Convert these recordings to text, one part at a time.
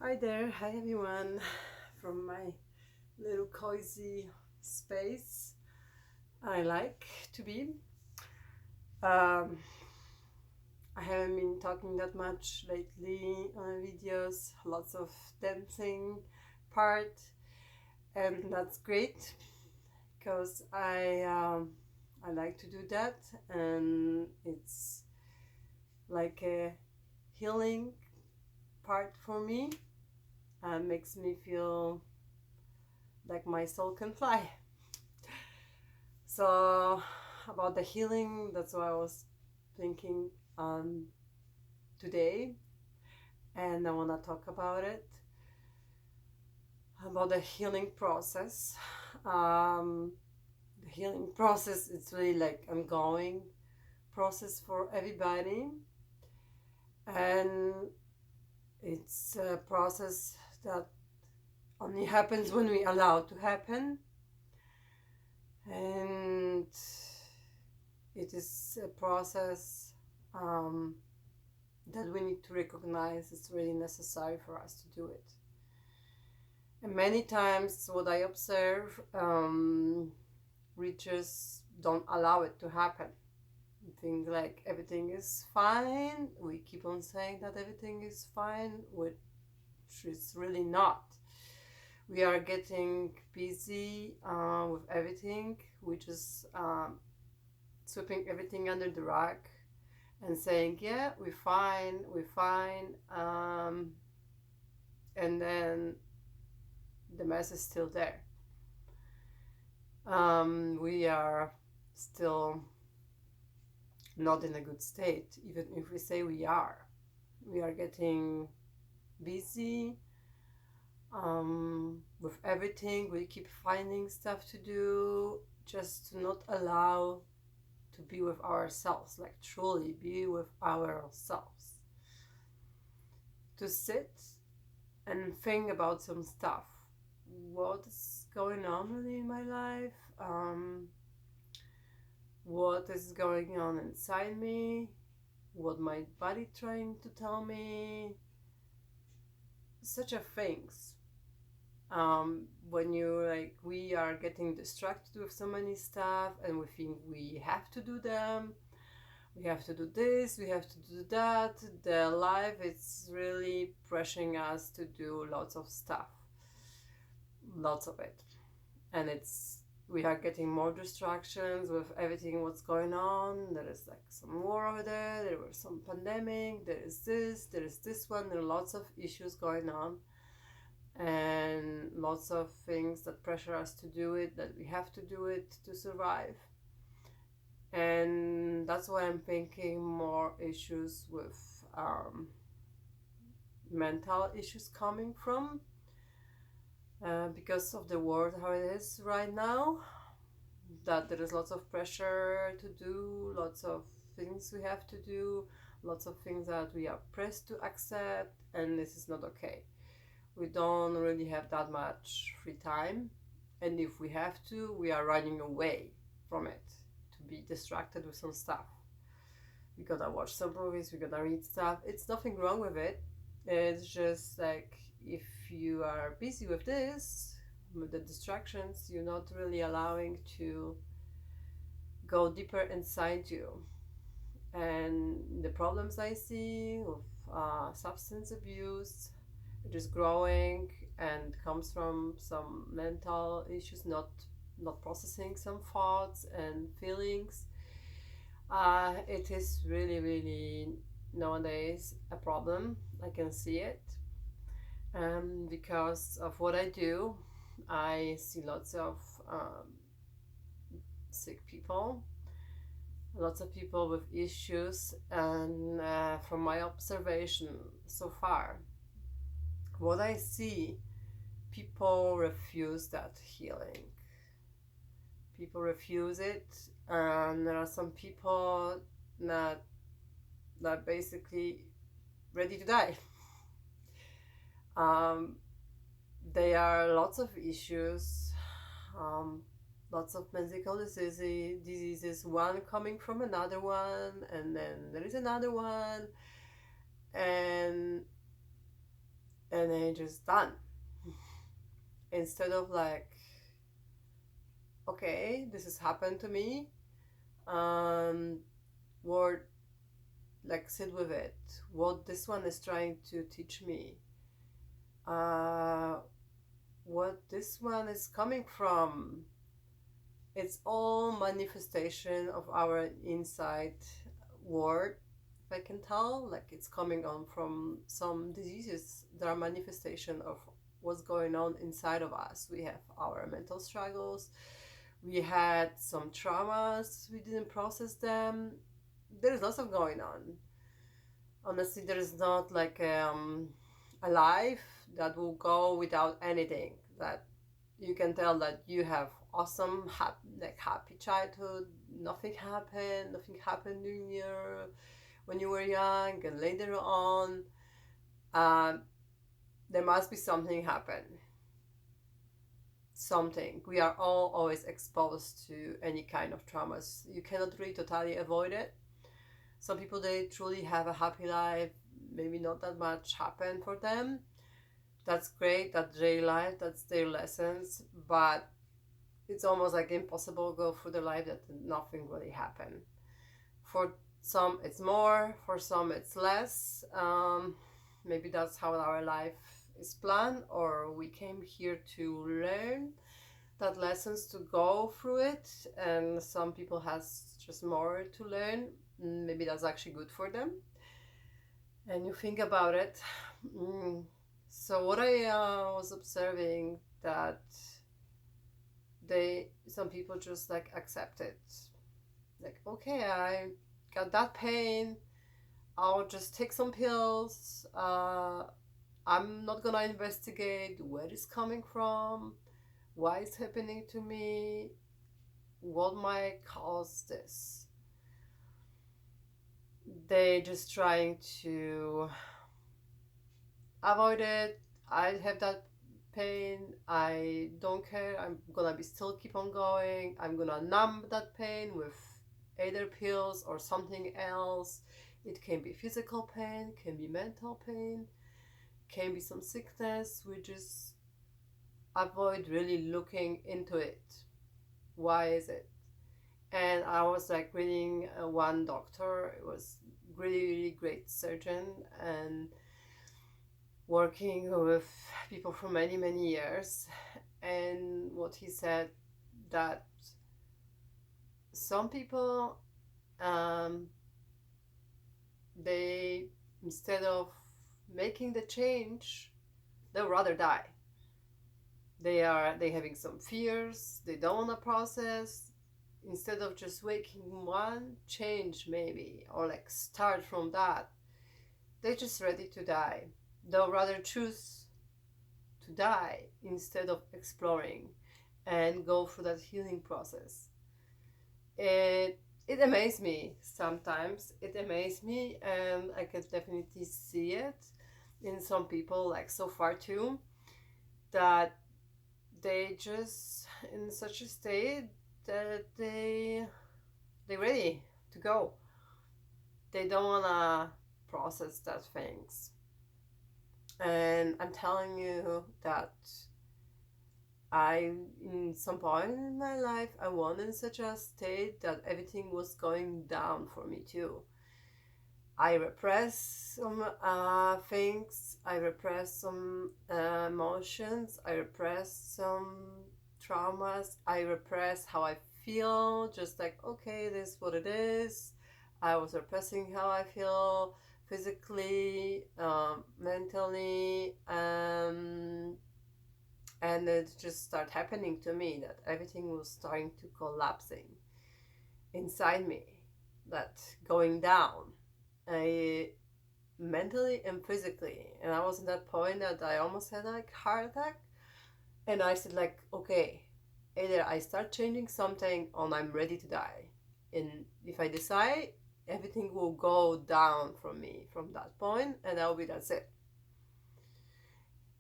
Hi there, hi everyone from my little cozy space I like to be. Um, I haven't been talking that much lately on videos, lots of dancing part, and that's great because I like to do that, and it's like a healing part for me. Makes me feel like my soul can fly. So about the healing, that's what I was thinking today, and I want to talk about it, about the healing process. Um, the healing process, it's really like ongoing process for everybody, and it's a process that only happens when we allow it to happen, and it is a process that we need to recognize it's really necessary for us to do it. And many times, what I observe, we just don't allow it to happen. We think like everything is fine. We keep on saying that everything is fine, which is really not. We are getting busy with everything. We just sweeping everything under the rug and saying, yeah, we're fine, and then the mess is still there. We are still not in a good state, even if we say we are. We are getting busy with everything. We keep finding stuff to do just to not allow to be with ourselves, like truly be with ourselves. To sit and think about some stuff. What is going on really in my life? What is going on inside me? What my body trying to tell me? Such a things. When you we are getting distracted with so many stuff, and we think we have to do them. We have to do this, we have to do that. The life is really pressuring us to do lots of stuff, lots of it, and we are getting more distractions with everything what's going on. There is like some war over there. There was some pandemic. There is this one. There are lots of issues going on, and lots of things that pressure us to do it. That we have to do it to survive. And that's why I'm thinking more issues with mental issues coming from, because of the world how it is right now, that there is lots of pressure to do, lots of things we have to do, lots of things that we are pressed to accept, and this is not okay. We don't really have that much free time, and if we have to, we are running away from it to be distracted with some stuff. We gotta watch some movies, we gotta read stuff. It's nothing wrong with it. It's just like if you are busy with this, with the distractions, you're not really allowing to go deeper inside you. And the problems I see with substance abuse, it is growing and comes from some mental issues, not processing some thoughts and feelings. It is really, really nowadays a problem. I can see it. Because of what I do, I see lots of sick people, lots of people with issues, and from my observation so far, what I see, people refuse that healing. People refuse it, and there are some people that basically ready to die. There are lots of issues, lots of medical diseases, one coming from another one, and then there is another one, and and then just done. Instead of like, okay, this has happened to me, um, or like sit with it. What this one is trying to teach me, uh, what this one is coming from. It's all manifestation of our inside world, if I can tell. Like it's coming on from some diseases that are manifestation of what's going on inside of us. We have our mental struggles. We had some traumas. We didn't process them. There's lots of going on. Honestly, there is not like a life that will go without anything. That you can tell that you have awesome, happy childhood. Nothing happened in your when you were young, and later on, um, there must be something happen. Something. We are all always exposed to any kind of traumas. You cannot really totally avoid it. Some people, they truly have a happy life. Maybe not that much happened for them. That's great. That's their life. That's their lessons. But it's almost like impossible to go through the life that nothing really happened. For some, it's more. For some, it's less. Maybe that's how our life is planned, or we came here to learn that lessons to go through it, and some people has just more to learn. Maybe that's actually good for them. And you think about it. So what I was observing, that some people just like accept it, like, okay, I got that pain, I'll just take some pills. I'm not gonna investigate where it's coming from, why it's happening to me, what might cause this. They just trying to avoid it. I have that pain, I don't care, I'm gonna be still keep on going, I'm gonna numb that pain with either pills or something else. It can be physical pain, can be mental pain, can be some sickness. We just avoid really looking into it. Why is it? And I was like reading one doctor. It was really, really great surgeon and working with people for many, many years. And what he said, that some people, they, instead of making the change, they'll rather die. They having some fears, they don't want to process. Instead of just making one change maybe, or like start from that, they're just ready to die. They'll rather choose to die instead of exploring and go through that healing process. It amazes me sometimes. It amazes me, and I can definitely see it in some people, like so far too, that they just in such a state that they're ready to go. They don't wanna process that things. And I'm telling you that in some point in my life, I was in such a state that everything was going down for me too. I repress some things, I repress some emotions, I repress some traumas, I repress how I feel, just like, okay, this is what it is. I was repressing how I feel physically, mentally, and it just started happening to me that everything was starting to collapsing inside me, that going down, I mentally and physically. And I was at that point that I almost had like heart attack, and I said like, okay, either I start changing something or I'm ready to die. And if I decide, everything will go down from me from that point, and that's it.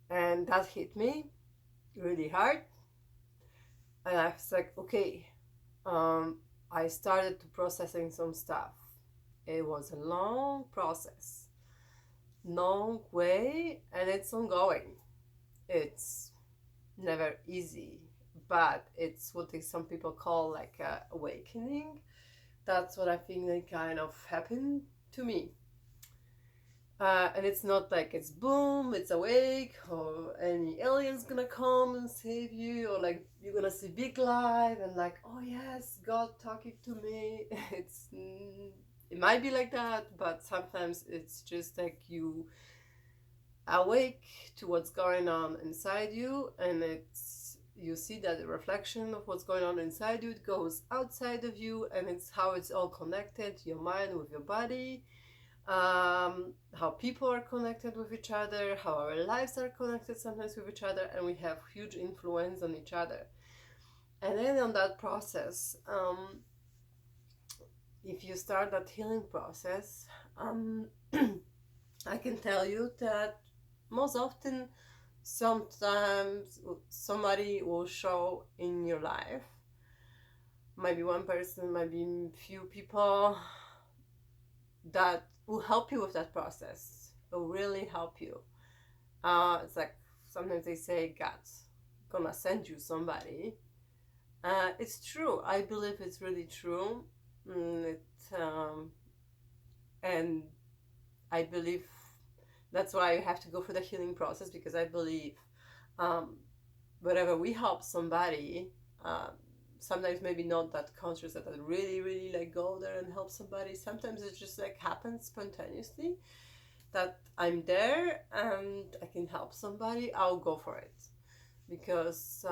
And that hit me really hard, and I was like, okay, I started to processing some stuff. It was a long process. long way, and it's ongoing. It's never easy, but it's what some people call like a awakening. That's what I think that kind of happened to me. And it's not like it's boom, it's awake, or any alien's gonna come and save you, or like you're gonna see big light and like, oh yes, God talking to me. It might be like that, but sometimes it's just like you awake to what's going on inside you, and you see that the reflection of what's going on inside you, it goes outside of you, and it's how it's all connected, your mind with your body, how people are connected with each other, how our lives are connected sometimes with each other, and we have huge influence on each other. And then on that process, if you start that healing process, I can tell you that most often, sometimes somebody will show in your life. Maybe one person, maybe few people that will help you with that process, will really help you. It's like sometimes they say God's gonna send you somebody. It's true. I believe it's really true. And I believe that's why you have to go through the healing process, because I believe whenever we help somebody, sometimes maybe not that conscious that I really, really like go there and help somebody. Sometimes it just like happens spontaneously that I'm there and I can help somebody. I'll go for it, because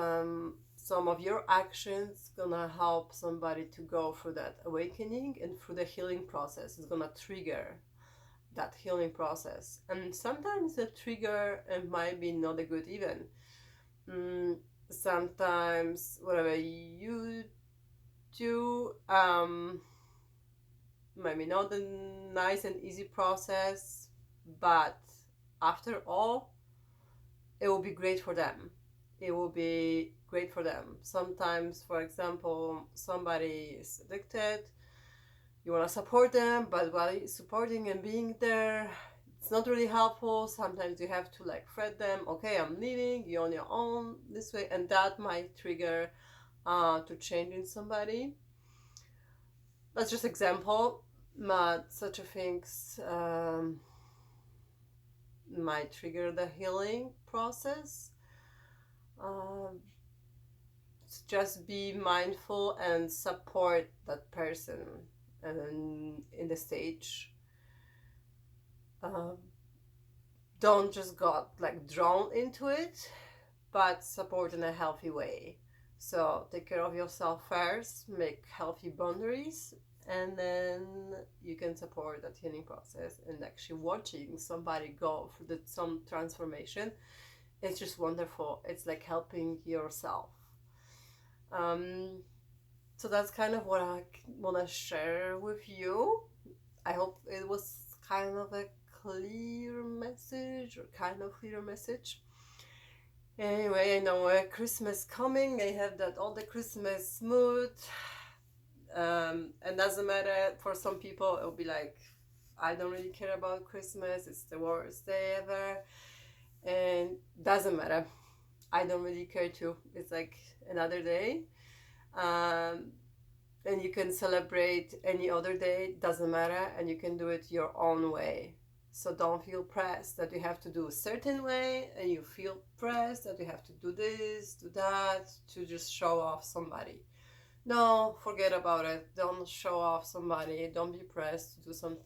some of your actions gonna help somebody to go through that awakening and through the healing process. It's gonna trigger that healing process, and sometimes the trigger it might be not a good even. Sometimes whatever you do, maybe not a nice and easy process, but after all, it will be great for them. It will be great for them. Sometimes, for example, somebody is addicted, you want to support them, but while supporting and being there, it's not really helpful. Sometimes you have to like threat them, okay, I'm leaving, you're on your own this way, and that might trigger to changing somebody. That's just example, but such a things might trigger the healing process. Just be mindful and support that person and in the stage. Don't just got like drawn into it, but support in a healthy way. So take care of yourself first, make healthy boundaries, and then you can support that healing process. And actually watching somebody go through some transformation, it's just wonderful. It's like helping yourself. So that's kind of what I want to share with you. I hope it was kind of a clear message, or kind of clear message. Anyway, I know Christmas coming. I have that all the Christmas mood. And doesn't matter, for some people it'll be like, I don't really care about Christmas, it's the worst day ever. And doesn't matter, I don't really care too. It's like another day. And you can celebrate any other day, doesn't matter, and you can do it your own way. So don't feel pressed that you have to do a certain way, and you feel pressed that you have to do this, do that, to just show off somebody. No, forget about it. Don't show off somebody. Don't be pressed to do some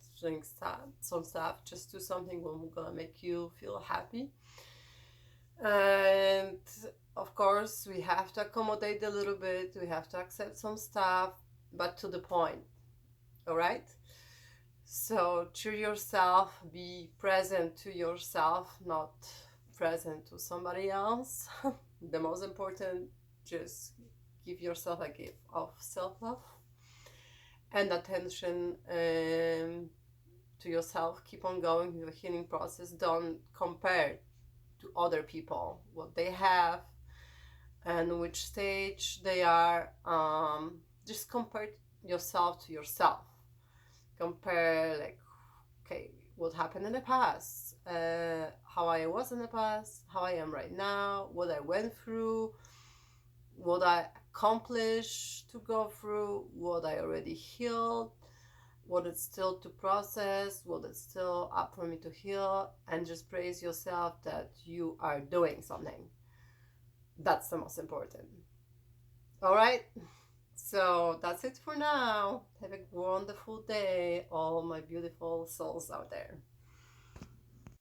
stuff. Just do something that's gonna make you feel happy. And of course, we have to accommodate a little bit. We have to accept some stuff, but to the point. All right? So choose yourself, be present to yourself, not present to somebody else. The most important, just give yourself a gift of self-love and attention to yourself. Keep on going with the healing process. Don't compare to other people, what they have and which stage they are. Just compare yourself to yourself. Compare like, okay, what happened in the past, how I was in the past, how I am right now, what I went through, what I accomplished to go through, what I already healed, what is still to process, what is still up for me to heal, and just praise yourself that you are doing something. That's the most important. All right? So that's it for now. Have a wonderful day, all my beautiful souls out there.